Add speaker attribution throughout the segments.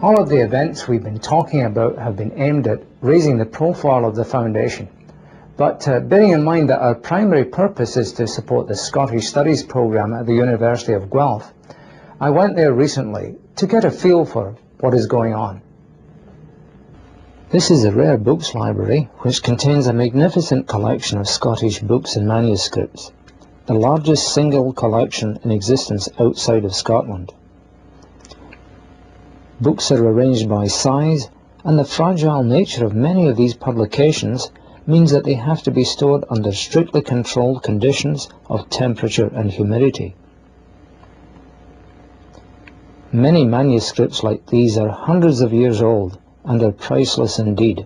Speaker 1: All of the events we've been talking about have been aimed at raising the profile of the Foundation. But bearing in mind that our primary purpose is to support the Scottish Studies programme at the University of Guelph, I went there recently to get a feel for what is going on. This is a rare books library which contains a magnificent collection of Scottish books and manuscripts, the largest single collection in existence outside of Scotland. Books are arranged by size, and the fragile nature of many of these publications means that they have to be stored under strictly controlled conditions of temperature and humidity. Many manuscripts like these are hundreds of years old and are priceless indeed.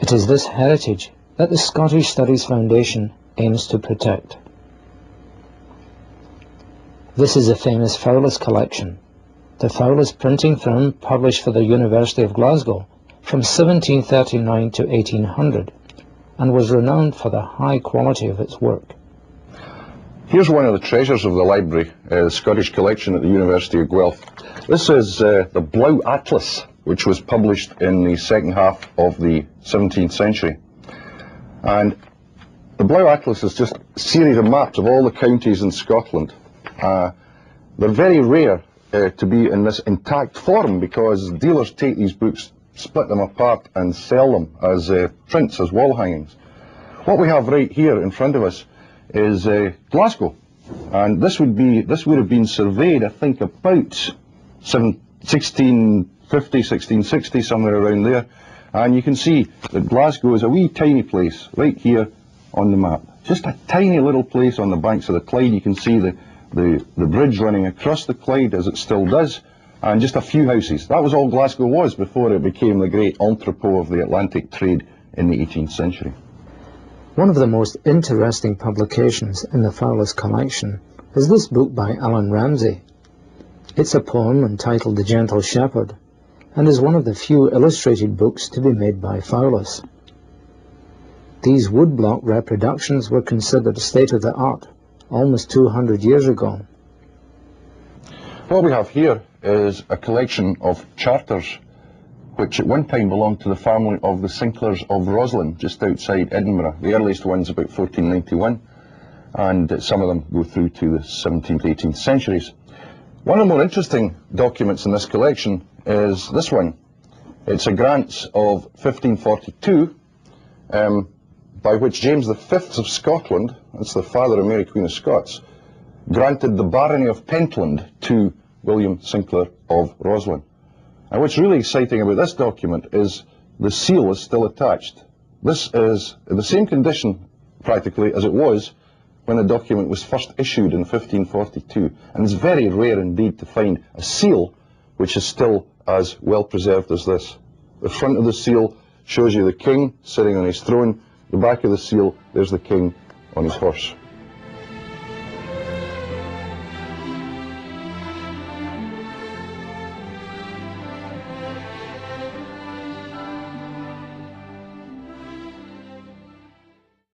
Speaker 1: It is this heritage that the Scottish Studies Foundation aims to protect. This is a famous Fowlis collection, the Fowlis printing firm published for the University of Glasgow from 1739 to 1800, and was renowned for the high quality of its work.
Speaker 2: Here's one of the treasures of the library, the Scottish collection at the University of Guelph. This is the Blow Atlas, which was published in the second half of the 17th century. And the Blow Atlas is just a series of maps of all the counties in Scotland. They're very rare to be in this intact form, because dealers take these books, split them apart and sell them as prints, as wall hangings. What we have right here in front of us is Glasgow, and this would have been surveyed, I think, about 1650, 1660, somewhere around there, and you can see that Glasgow is a wee tiny place right here on the map. Just a tiny little place on the banks of the Clyde. You can see the bridge running across the Clyde, as it still does, and just a few houses. That was all Glasgow was before it became the great entrepot of the Atlantic trade in the 18th century.
Speaker 1: One of the most interesting publications in the Fowlis collection is this book by Alan Ramsay. It's a poem entitled The Gentle Shepherd, and is one of the few illustrated books to be made by Fowlis. These woodblock reproductions were considered state-of-the-art almost 200 years ago.
Speaker 2: What we have here is a collection of charters which at one time belonged to the family of the Sinclairs of Roslin, just outside Edinburgh. The earliest one's about 1491, and some of them go through to the 17th, 18th centuries. One of the more interesting documents in this collection is this one. It's a grant of 1542, by which James V of Scotland, that's the father of Mary Queen of Scots, granted the barony of Pentland to William Sinclair of Roslin. And what's really exciting about this document is the seal is still attached. This is in the same condition, practically, as it was when the document was first issued in 1542. And it's very rare indeed to find a seal which is still as well preserved as this. The front of the seal shows you the king sitting on his throne. The back of the seal, there's the king on his horse.